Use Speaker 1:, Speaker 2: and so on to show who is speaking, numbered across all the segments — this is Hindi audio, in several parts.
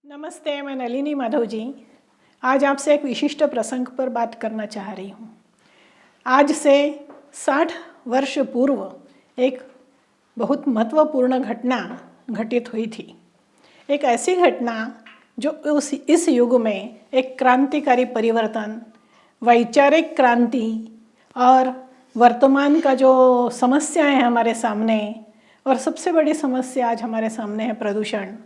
Speaker 1: नमस्ते, मैं नलिनी माधव जी। आज आपसे एक विशिष्ट प्रसंग पर बात करना चाह रही हूँ। आज से 60 वर्ष पूर्व एक बहुत महत्वपूर्ण घटना घटित हुई थी। एक ऐसी घटना जो इस युग में एक क्रांतिकारी परिवर्तन, वैचारिक क्रांति और वर्तमान का जो समस्याएं हैं हमारे सामने, और सबसे बड़ी समस्या आज हमारे सामने है प्रदूषण,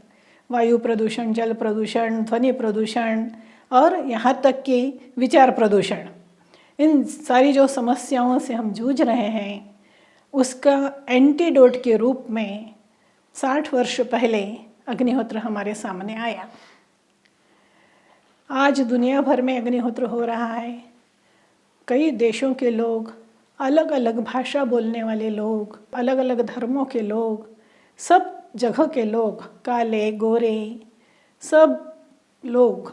Speaker 1: वायु प्रदूषण, जल प्रदूषण, ध्वनि प्रदूषण और यहाँ तक कि विचार प्रदूषण। इन सारी जो समस्याओं से हम जूझ रहे हैं, उसका एंटीडोट के रूप में 60 वर्ष पहले अग्निहोत्र हमारे सामने आया। आज दुनिया भर में अग्निहोत्र हो रहा है। कई देशों के लोग, अलग अलग भाषा बोलने वाले लोग, अलग अलग धर्मों के लोग, सब जगह के लोग, काले गोरे, सब लोग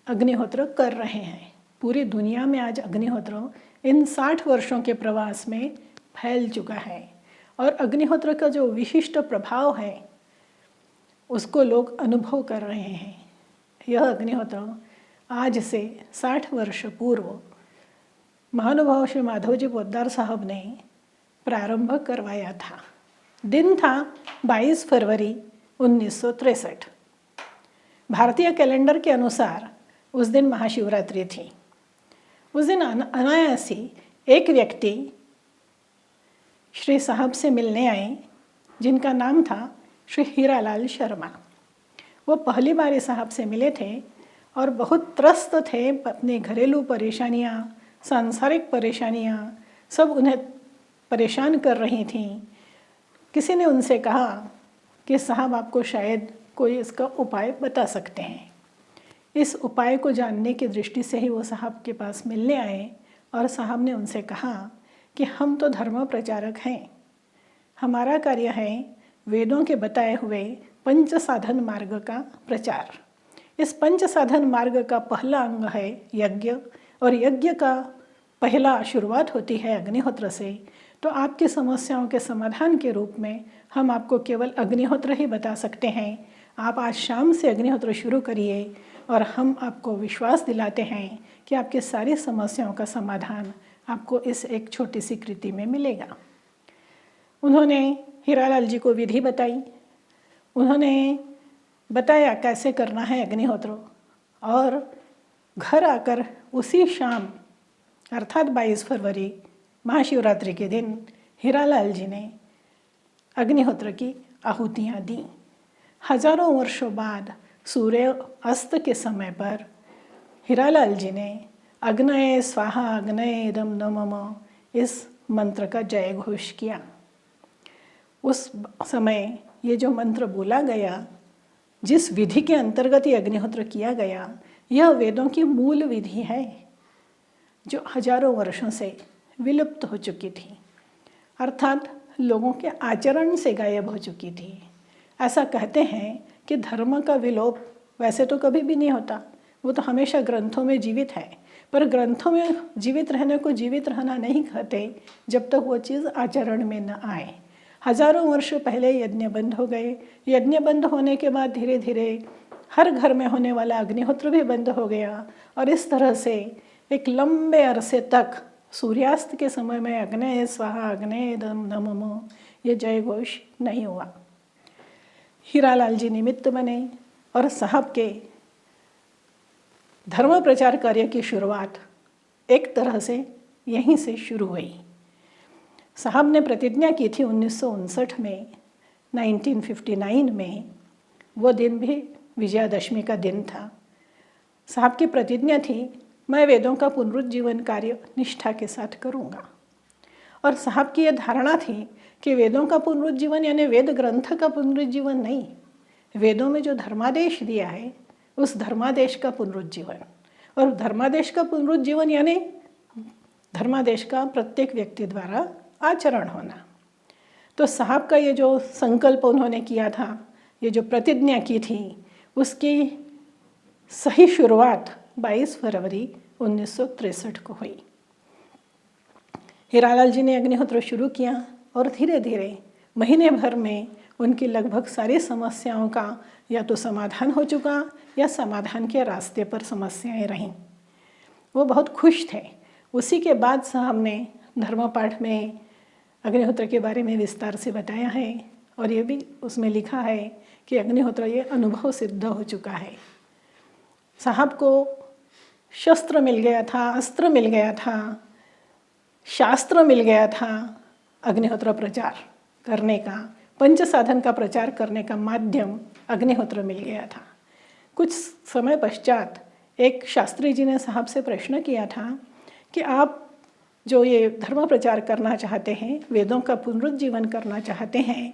Speaker 1: अग्निहोत्र कर रहे हैं। पूरी दुनिया में आज अग्निहोत्र इन 60 वर्षों के प्रवास में फैल चुका है और अग्निहोत्र का जो विशिष्ट प्रभाव है उसको लोग अनुभव कर रहे हैं। यह अग्निहोत्र आज से 60 वर्ष पूर्व महानुभाव श्री माधवजी पोद्दार साहब ने प्रारंभ करवाया था। दिन था 22 फरवरी 1963। भारतीय कैलेंडर के अनुसार उस दिन महाशिवरात्रि थी। उस दिन अनायासी एक व्यक्ति श्री साहब से मिलने आए, जिनका नाम था श्री हीरालाल शर्मा। वो पहली बार साहब से मिले थे और बहुत त्रस्त थे। अपनी घरेलू परेशानियाँ, सांसारिक परेशानियाँ सब उन्हें परेशान कर रही थीं। किसी ने उनसे कहा कि साहब आपको शायद कोई इसका उपाय बता सकते हैं। इस उपाय को जानने की दृष्टि से ही वो साहब के पास मिलने आए और साहब ने उनसे कहा कि हम तो धर्म प्रचारक हैं, हमारा कार्य है वेदों के बताए हुए पंच साधन मार्ग का प्रचार। इस पंच साधन मार्ग का पहला अंग है यज्ञ, और यज्ञ का पहला शुरुआत होती है अग्निहोत्र से। तो आपकी समस्याओं के समाधान के रूप में हम आपको केवल अग्निहोत्र ही बता सकते हैं। आप आज शाम से अग्निहोत्र शुरू करिए और हम आपको विश्वास दिलाते हैं कि आपकी सारी समस्याओं का समाधान आपको इस एक छोटी सी कृति में मिलेगा। उन्होंने हीरालाल जी को विधि बताई, उन्होंने बताया कैसे करना है अग्निहोत्र, और घर आकर उसी शाम अर्थात 22 फरवरी महाशिवरात्रि के दिन हीरालाल जी ने अग्निहोत्र की आहुतियाँ दी। हजारों वर्षों बाद सूर्य अस्त के समय पर हीरालाल जी ने अग्नये स्वाहा अग्नये इदं नमः इस मंत्र का जय घोष किया। उस समय ये जो मंत्र बोला गया, जिस विधि के अंतर्गत ये अग्निहोत्र किया गया, यह वेदों की मूल विधि है जो हजारों वर्षों से विलुप्त हो चुकी थी, अर्थात लोगों के आचरण से गायब हो चुकी थी। ऐसा कहते हैं कि धर्म का विलोप वैसे तो कभी भी नहीं होता, वो तो हमेशा ग्रंथों में जीवित है, पर ग्रंथों में जीवित रहने को जीवित रहना नहीं कहते जब तक वो चीज़ आचरण में न आए। हजारों वर्ष पहले यज्ञ बंद हो गए। यज्ञ बंद होने के बाद धीरे धीरे हर घर में होने वाला अग्निहोत्र भी बंद हो गया, और इस तरह से एक लंबे अरसे तक सूर्यास्त के समय में अग्नये स्वाहा अग्नये इदं नमः ये जय घोष नहीं हुआ। हीरालाल जी निमित्त बने और साहब के धर्म प्रचार कार्य की शुरुआत एक तरह से यहीं से शुरू हुई। साहब ने प्रतिज्ञा की थी 1959 में, 1959 में। वो दिन भी विजयादशमी का दिन था। साहब की प्रतिज्ञा थी, मैं वेदों का पुनरुज्जीवन कार्य निष्ठा के साथ करूँगा। और साहब की यह धारणा थी कि वेदों का पुनरुज्जीवन यानी वेद ग्रंथ का पुनरुज्जीवन नहीं, वेदों में जो धर्मादेश दिया है उस धर्मादेश का पुनरुज्जीवन। और धर्मादेश का पुनरुज्जीवन यानी धर्मादेश का प्रत्येक व्यक्ति द्वारा आचरण होना। तो साहब का ये जो संकल्प उन्होंने किया था, ये जो प्रतिज्ञा की थी, उसकी सही शुरुआत 22 फरवरी 1963 को हुई। हीरालाल जी ने अग्निहोत्र शुरू किया और धीरे धीरे महीने भर में उनकी लगभग सारी समस्याओं का या तो समाधान हो चुका या समाधान के रास्ते पर समस्याएं रहीं। वो बहुत खुश थे। उसी के बाद साहब ने धर्म पाठ में अग्निहोत्र के बारे में विस्तार से बताया है और ये भी उसमें लिखा है कि अग्निहोत्र ये अनुभव सिद्ध हो चुका है। साहब को शस्त्र मिल गया था, अस्त्र मिल गया था, शास्त्र मिल गया था अग्निहोत्र प्रचार करने का, पंच साधन का प्रचार करने का माध्यम अग्निहोत्र मिल गया था। कुछ समय पश्चात एक शास्त्री जी ने साहब से प्रश्न किया था कि आप जो ये धर्म प्रचार करना चाहते हैं, वेदों का पुनरुज्जीवन करना चाहते हैं,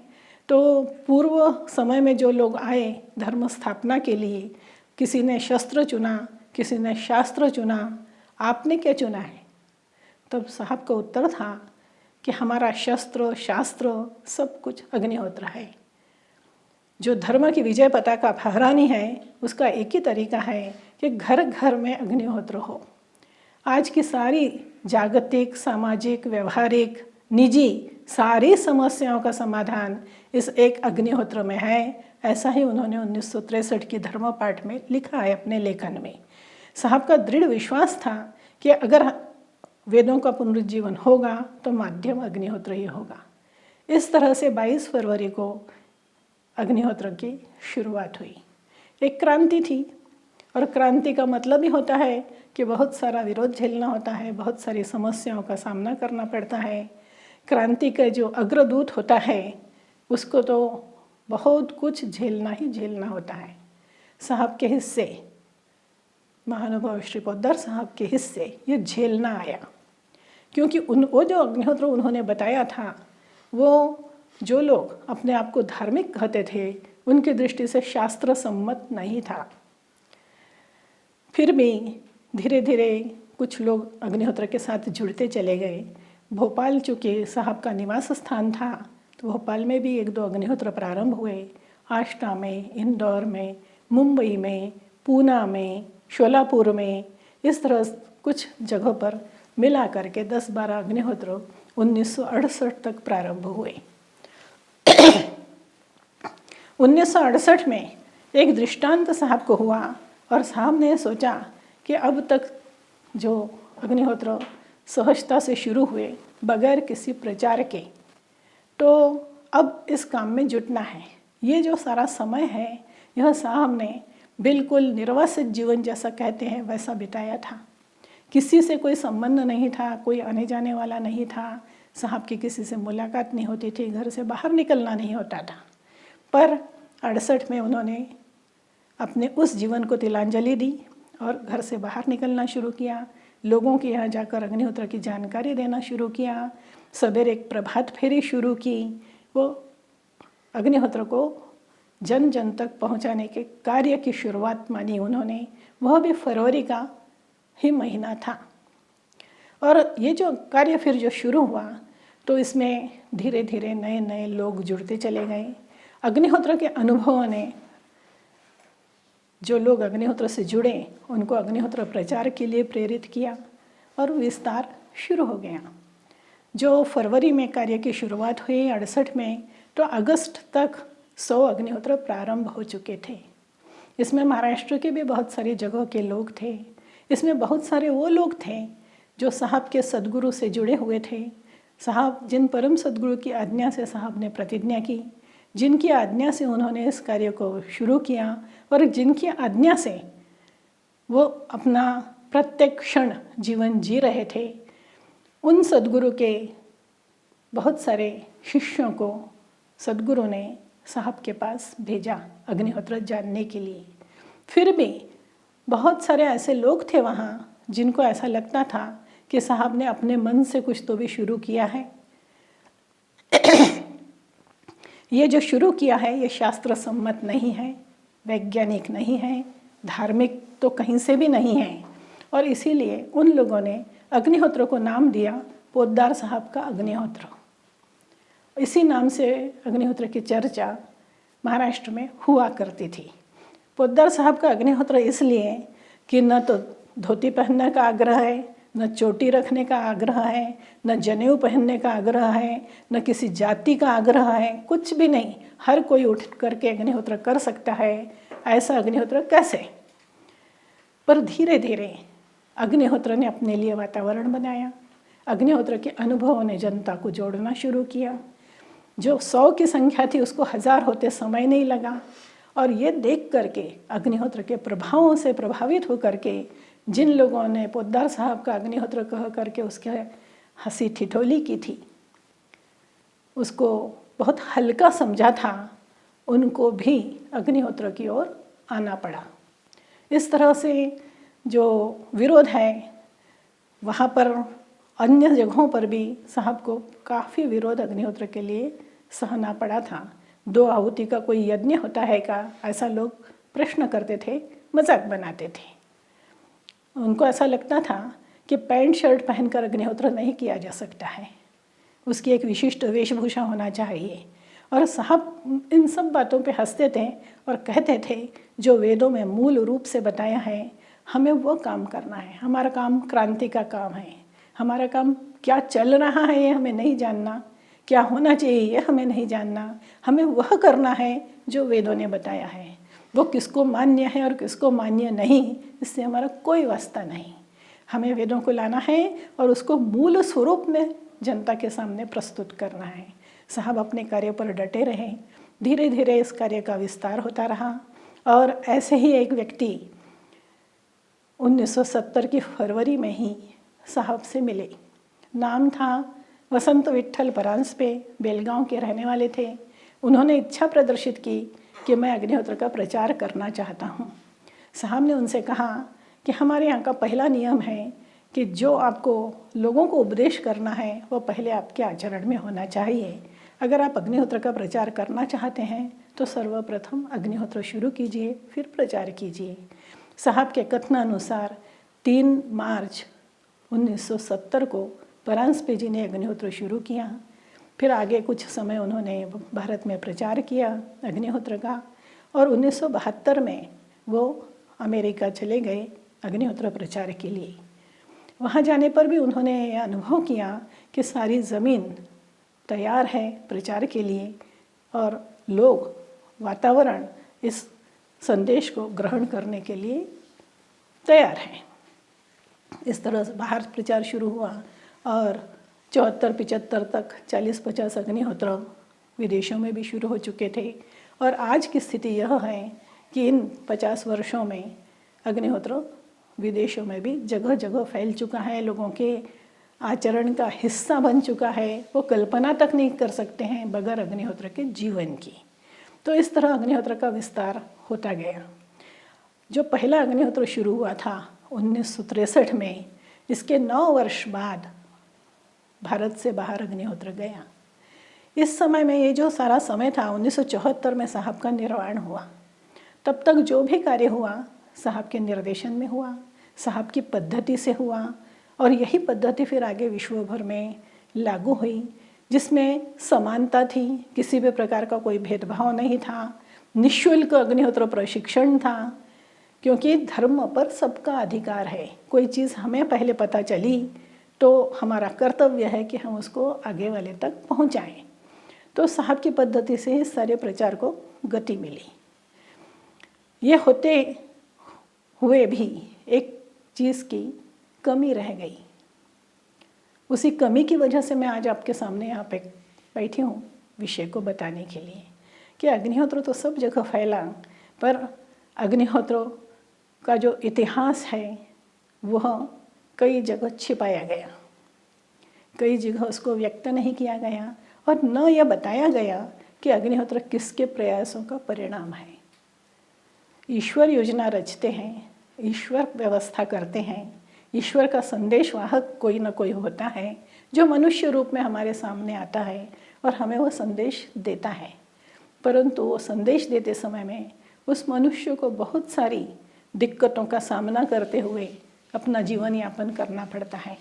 Speaker 1: तो पूर्व समय में जो लोग आए धर्म स्थापना के लिए, किसी ने शस्त्र चुना, किसी ने शास्त्र चुना, आपने क्या चुना है? तब साहब का उत्तर था कि हमारा शस्त्र शास्त्र सब कुछ अग्निहोत्र है। जो धर्म की विजय पताका फहरानी है उसका एक ही तरीका है कि घर घर में अग्निहोत्र हो। आज की सारी जागतिक, सामाजिक, व्यवहारिक, निजी सारी समस्याओं का समाधान इस एक अग्निहोत्र में है। ऐसा ही उन्होंने 1963 की धर्म पाठ में लिखा है अपने लेखन में। साहब का दृढ़ विश्वास था कि अगर वेदों का पुनरुज्जीवन होगा तो माध्यम अग्निहोत्र ही होगा। इस तरह से 22 फरवरी को अग्निहोत्र की शुरुआत हुई। एक क्रांति थी और क्रांति का मतलब ही होता है कि बहुत सारा विरोध झेलना होता है, बहुत सारी समस्याओं का सामना करना पड़ता है। क्रांति का जो अग्रदूत होता है उसको तो बहुत कुछ झेलना ही झेलना होता है। साहब के हिस्से, महानुभाव श्री पोद्दार साहब के हिस्से ये झेलना आया, क्योंकि वो जो अग्निहोत्र उन्होंने बताया था वो जो लोग अपने आप को धार्मिक कहते थे उनकी दृष्टि से शास्त्र सम्मत नहीं था। फिर भी धीरे धीरे कुछ लोग अग्निहोत्र के साथ जुड़ते चले गए। भोपाल चूँकि साहब का निवास स्थान था तो भोपाल में भी 1-2 अग्निहोत्र प्रारंभ हुए। आष्टा में, इंदौर में, मुंबई में, पूना में, शोलापुर में, इस तरह कुछ जगहों पर मिला करके 10-12 अग्निहोत्र 1968 तक प्रारंभ हुए। 1968 में एक दृष्टांत साहब को हुआ और साहब ने सोचा कि अब तक जो अग्निहोत्र सहजता से शुरू हुए बगैर किसी प्रचार के, तो अब इस काम में जुटना है। ये जो सारा समय है यह साहब ने बिल्कुल निर्वासित जीवन जैसा कहते हैं वैसा बिताया था। किसी से कोई संबंध नहीं था, कोई आने जाने वाला नहीं था, साहब की किसी से मुलाकात नहीं होती थी, घर से बाहर निकलना नहीं होता था। पर 68 में उन्होंने अपने उस जीवन को तिलांजलि दी और घर से बाहर निकलना शुरू किया। लोगों के यहाँ जाकर अग्निहोत्र की जानकारी देना शुरू किया। सवेरे एक प्रभात फेरी शुरू की। वो अग्निहोत्र को जन जन तक पहुँचाने के कार्य की शुरुआत मानी उन्होंने। वह भी फरवरी का ही महीना था। और ये जो कार्य फिर जो शुरू हुआ तो इसमें धीरे धीरे नए नए लोग जुड़ते चले गए। अग्निहोत्र के अनुभवों ने जो लोग अग्निहोत्र से जुड़े उनको अग्निहोत्र प्रचार के लिए प्रेरित किया और विस्तार शुरू हो गया। जो फरवरी में कार्य की शुरुआत हुई 68 में, तो अगस्त तक 100 अग्निहोत्र प्रारंभ हो चुके थे। इसमें महाराष्ट्र के भी बहुत सारी जगहों के लोग थे। इसमें बहुत सारे वो लोग थे जो साहब के सद्गुरु से जुड़े हुए थे। साहब जिन परम सद्गुरु की आज्ञा से साहब ने प्रतिज्ञा की, जिनकी आज्ञा से उन्होंने इस कार्य को शुरू किया और जिनकी आज्ञा से वो अपना प्रत्येक क्षण जीवन जी रहे थे, उन सद्गुरु के बहुत सारे शिष्यों को सद्गुरु ने साहब के पास भेजा अग्निहोत्र जानने के लिए। फिर भी बहुत सारे ऐसे लोग थे वहाँ जिनको ऐसा लगता था कि साहब ने अपने मन से कुछ तो भी शुरू किया है। ये जो शुरू किया है ये शास्त्र सम्मत नहीं है, वैज्ञानिक नहीं है, धार्मिक तो कहीं से भी नहीं है। और इसीलिए उन लोगों ने अग्निहोत्र को नाम दिया पोद्दार साहब का अग्निहोत्र। इसी नाम से अग्निहोत्र की चर्चा महाराष्ट्र में हुआ करती थी। पोद्दार साहब का अग्निहोत्र इसलिए कि न तो धोती पहनने का आग्रह है, न चोटी रखने का आग्रह है, न जनेऊ पहनने का आग्रह है, न किसी जाति का आग्रह है, कुछ भी नहीं। हर कोई उठ करके अग्निहोत्र कर सकता है। ऐसा अग्निहोत्र कैसे? पर धीरे धीरे अग्निहोत्र ने अपने लिए वातावरण बनाया। अग्निहोत्र के अनुभवों ने जनता को जोड़ना शुरू किया। जो 100 की संख्या थी उसको 1000 होते समय नहीं लगा। और ये देख करके अग्निहोत्र के प्रभावों से प्रभावित होकर के जिन लोगों ने पोद्दार साहब का अग्निहोत्र कह करके उसके हंसी ठिठोली की थी, उसको बहुत हल्का समझा था, उनको भी अग्निहोत्र की ओर आना पड़ा। इस तरह से जो विरोध है वहाँ पर अन्य जगहों पर भी साहब को काफ़ी विरोध अग्निहोत्र के लिए सहना पड़ा था। 2 आहुति का कोई यज्ञ होता है का, ऐसा लोग प्रश्न करते थे, मजाक बनाते थे। उनको ऐसा लगता था कि पैंट शर्ट पहनकर अग्निहोत्र नहीं किया जा सकता है, उसकी एक विशिष्ट वेशभूषा होना चाहिए। और साहब इन सब बातों पे हंसते थे और कहते थे जो वेदों में मूल रूप से बताया है हमें वो काम करना है। हमारा काम क्रांति का काम है। हमारा काम क्या चल रहा है ये हमें नहीं जानना, क्या होना चाहिए ये हमें नहीं जानना, हमें वह करना है जो वेदों ने बताया है। वो किसको मान्य है और किसको मान्य नहीं, इससे हमारा कोई वास्ता नहीं। हमें वेदों को लाना है और उसको मूल स्वरूप में जनता के सामने प्रस्तुत करना है। साहब अपने कार्य पर डटे रहे। धीरे धीरे इस कार्य का विस्तार होता रहा और ऐसे ही एक व्यक्ति 1970 की फरवरी में ही साहब से मिले। नाम था वसंत विट्ठल परांजपे, बेलगांव के रहने वाले थे। उन्होंने इच्छा प्रदर्शित की कि मैं अग्निहोत्र का प्रचार करना चाहता हूँ। साहब ने उनसे कहा कि हमारे यहाँ का पहला नियम है कि जो आपको लोगों को उपदेश करना है वो पहले आपके आचरण में होना चाहिए। अगर आप अग्निहोत्र का प्रचार करना चाहते हैं तो सर्वप्रथम अग्निहोत्र शुरू कीजिए, फिर प्रचार कीजिए। साहब के कथनानुसार 3 मार्च 1970 को परांजपे जी ने अग्निहोत्र शुरू किया। फिर आगे कुछ समय उन्होंने भारत में प्रचार किया अग्निहोत्र का और 1972 में वो अमेरिका चले गए अग्निहोत्र प्रचार के लिए। वहाँ जाने पर भी उन्होंने यह अनुभव किया कि सारी ज़मीन तैयार है प्रचार के लिए और लोग, वातावरण इस संदेश को ग्रहण करने के लिए तैयार हैं। इस तरह से बाहर प्रचार शुरू हुआ और 74-75 तक 40-50 अग्निहोत्र विदेशों में भी शुरू हो चुके थे। और आज की स्थिति यह है कि इन 50 वर्षों में अग्निहोत्र विदेशों में भी जगह जगह फैल चुका है, लोगों के आचरण का हिस्सा बन चुका है। वो कल्पना तक नहीं कर सकते हैं बगैर अग्निहोत्र के जीवन की। तो इस तरह अग्निहोत्र का विस्तार होता गया। जो पहला अग्निहोत्र शुरू हुआ था 1963 में, इसके 9 वर्ष बाद भारत से बाहर अग्निहोत्र गया। इस समय में ये जो सारा समय था 1974 में साहब का निर्वाण हुआ। तब तक जो भी कार्य हुआ साहब के निर्देशन में हुआ, साहब की पद्धति से हुआ और यही पद्धति फिर आगे विश्व भर में लागू हुई, जिसमें समानता थी, किसी भी प्रकार का कोई भेदभाव नहीं था, निःशुल्क अग्निहोत्र प्रशिक्षण था, क्योंकि धर्म पर सबका अधिकार है। कोई चीज़ हमें पहले पता चली तो हमारा कर्तव्य है कि हम उसको आगे वाले तक पहुंचाएं। तो साहब की पद्धति से इस सारे प्रचार को गति मिली। ये होते हुए भी एक चीज़ की कमी रह गई। उसी कमी की वजह से मैं आज आपके सामने यहाँ पे बैठी हूँ विषय को बताने के लिए कि अग्निहोत्र तो सब जगह फैला, पर अग्निहोत्र का जो इतिहास है वह कई जगह छिपाया गया, कई जगह उसको व्यक्त नहीं किया गया और न यह बताया गया कि अग्निहोत्र किसके प्रयासों का परिणाम है। ईश्वर योजना रचते हैं, ईश्वर व्यवस्था करते हैं, ईश्वर का संदेश वाहक कोई न कोई होता है जो मनुष्य रूप में हमारे सामने आता है और हमें वह संदेश देता है। परंतु वो संदेश देते समय में उस मनुष्य को बहुत सारी दिक्कतों का सामना करते हुए अपना जीवन यापन करना पड़ता है।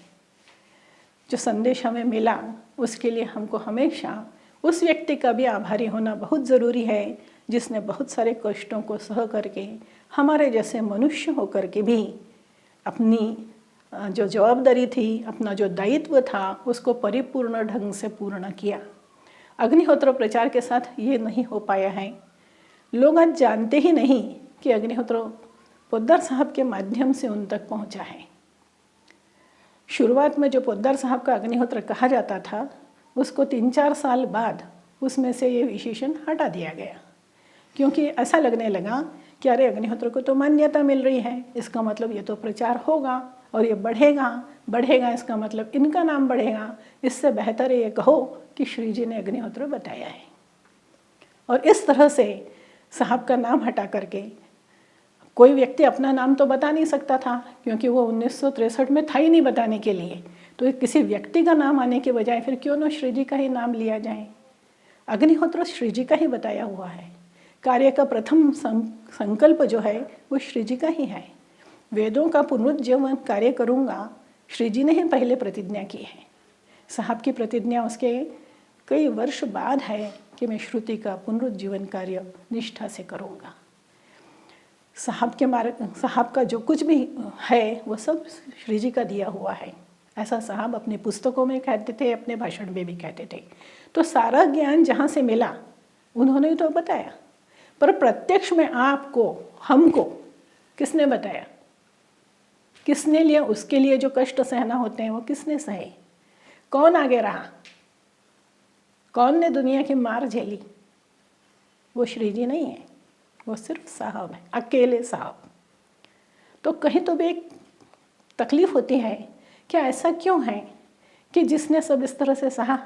Speaker 1: जो संदेश हमें मिला उसके लिए हमको हमेशा उस व्यक्ति का भी आभारी होना बहुत ज़रूरी है जिसने बहुत सारे कष्टों को सह करके हमारे जैसे मनुष्य होकर के भी अपनी जो जवाबदारी थी, अपना जो दायित्व था, उसको परिपूर्ण ढंग से पूर्ण किया। अग्निहोत्र प्रचार के साथ ये नहीं हो पाया है। लोग आज जानते ही नहीं कि अग्निहोत्र पोद्दार साहब के माध्यम से उन तक पहुंचा है। शुरुआत में जो पोद्दार साहब का अग्निहोत्र कहा जाता था, उसको 3-4 साल बाद उसमें से ये विशेषण हटा दिया गया, क्योंकि ऐसा लगने लगा कि अरे अग्निहोत्र को तो मान्यता मिल रही है, इसका मतलब ये तो प्रचार होगा और ये बढ़ेगा, इसका मतलब इनका नाम बढ़ेगा। इससे बेहतर ये कहो कि श्री जी ने अग्निहोत्र बताया है। और इस तरह से साहब का नाम हटा करके कोई व्यक्ति अपना नाम तो बता नहीं सकता था, क्योंकि वो 1963 में था ही नहीं बताने के लिए। तो किसी व्यक्ति का नाम आने के बजाय फिर क्यों ना श्री जी का ही नाम लिया जाए। अग्निहोत्र श्री जी का ही बताया हुआ है। कार्य का प्रथम संकल्प जो है वो श्री जी का ही है। वेदों का पुनरुज्जीवन कार्य करूँगा, श्री जी ने ही पहले प्रतिज्ञा की है। साहब की प्रतिज्ञा उसके कई वर्ष बाद है कि मैं श्रुति का पुनरुज्जीवन कार्य निष्ठा से करूँगा। साहब का जो कुछ भी है वो सब श्री जी का दिया हुआ है। ऐसा साहब अपनी पुस्तकों में कहते थे, अपने भाषण में भी कहते थे। तो सारा ज्ञान जहाँ से मिला उन्होंने तो बताया, पर प्रत्यक्ष में आपको, हमको किसने बताया, किसने लिया? उसके लिए जो कष्ट सहना होते हैं वो किसने सहे? कौन आगे रहा? कौन ने दुनिया की मार झेली? वो श्री जी नहीं है, वो सिर्फ साहब है, अकेले साहब। तो कहीं तो भी एक तकलीफ होती है कि ऐसा क्यों है कि जिसने सब इस तरह से सहा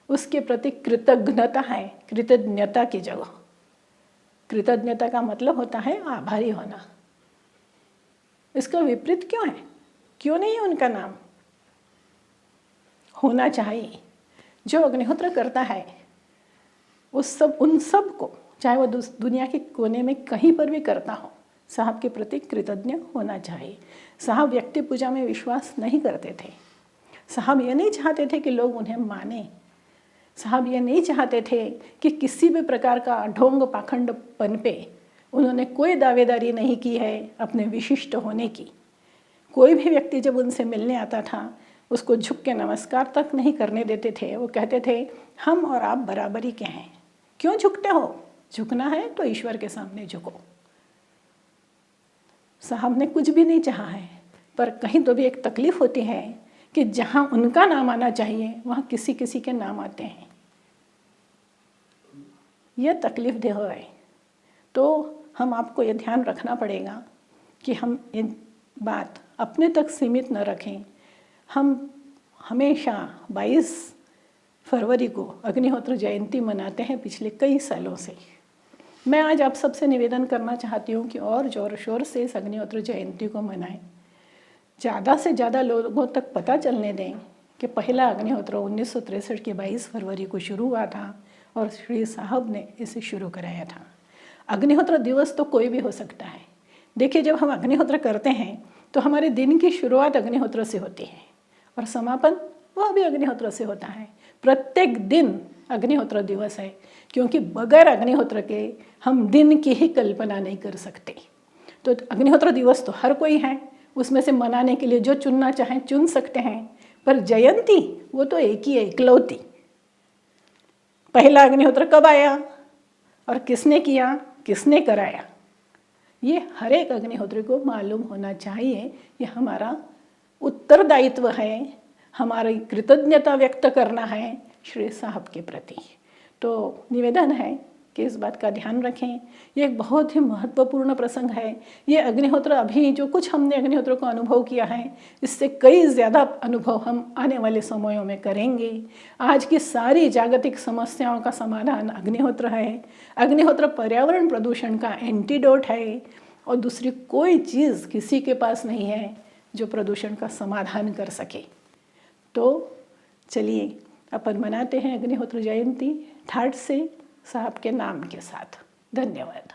Speaker 1: उसके प्रति कृतज्ञता है, कृतज्ञता की जगह। कृतज्ञता का मतलब होता है आभारी होना। इसका विपरीत क्यों है? क्यों नहीं है उनका नाम? होना चाहिए। जो अग्निहोत्र करता है उन सब को, चाहे वो दुनिया के कोने में कहीं पर भी करता हो, साहब के प्रति कृतज्ञ होना चाहिए। साहब व्यक्ति पूजा में विश्वास नहीं करते थे। साहब ये नहीं चाहते थे कि लोग उन्हें माने। साहब ये नहीं चाहते थे कि किसी भी प्रकार का ढोंग पाखंडपन पे उन्होंने कोई दावेदारी नहीं की है अपने विशिष्ट होने की। कोई भी व्यक्ति जब उनसे मिलने आता था उसको झुक के नमस्कार तक नहीं करने देते थे। वो कहते थे हम और आप बराबरी के हैं, क्यों झुकते हो? झुकना है तो ईश्वर के सामने झुको। साहब ने कुछ भी नहीं चाहा है, पर कहीं तो भी एक तकलीफ होती है कि जहाँ उनका नाम आना चाहिए वहाँ किसी किसी के नाम आते हैं। यह तकलीफ देह है। तो हम आपको ये ध्यान रखना पड़ेगा कि हम ये बात अपने तक सीमित न रखें। हम हमेशा 22 फरवरी को अग्निहोत्र जयंती मनाते हैं पिछले कई सालों से। मैं आज आप सबसे निवेदन करना चाहती हूँ कि और ज़ोर शोर से इस अग्निहोत्र जयंती को मनाएं। ज़्यादा से ज़्यादा लोगों तक पता चलने दें कि पहला अग्निहोत्र 1963 के 22 फरवरी को शुरू हुआ था और श्री साहब ने इसे शुरू कराया था। अग्निहोत्र दिवस तो कोई भी हो सकता है। देखिए, जब हम अग्निहोत्र करते हैं तो हमारे दिन की शुरुआत अग्निहोत्र से होती है और समापन वह भी अग्निहोत्र से होता है। प्रत्येक दिन अग्निहोत्र दिवस है, क्योंकि बगैर अग्निहोत्र के हम दिन की ही कल्पना नहीं कर सकते। तो अग्निहोत्र दिवस तो हर कोई है, उसमें से मनाने के लिए जो चुनना चाहें चुन सकते हैं, पर जयंती वो तो एक ही है, इकलौती। पहला अग्निहोत्र कब आया और किसने किया, किसने कराया, ये हर एक अग्निहोत्री को मालूम होना चाहिए। ये हमारा उत्तरदायित्व है, हमारी कृतज्ञता व्यक्त करना है श्री साहब के प्रति। तो निवेदन है कि इस बात का ध्यान रखें। ये एक बहुत ही महत्वपूर्ण प्रसंग है। ये अग्निहोत्र, अभी जो कुछ हमने अग्निहोत्र को अनुभव किया है, इससे कई ज़्यादा अनुभव हम आने वाले समयों में करेंगे। आज की सारी जागतिक समस्याओं का समाधान अग्निहोत्र है। अग्निहोत्र पर्यावरण प्रदूषण का एंटीडोट है और दूसरी कोई चीज़ किसी के पास नहीं है जो प्रदूषण का समाधान कर सके। तो चलिए अपन मनाते हैं अग्निहोत्र जयंती ठाठ से साहब के नाम के साथ। धन्यवाद।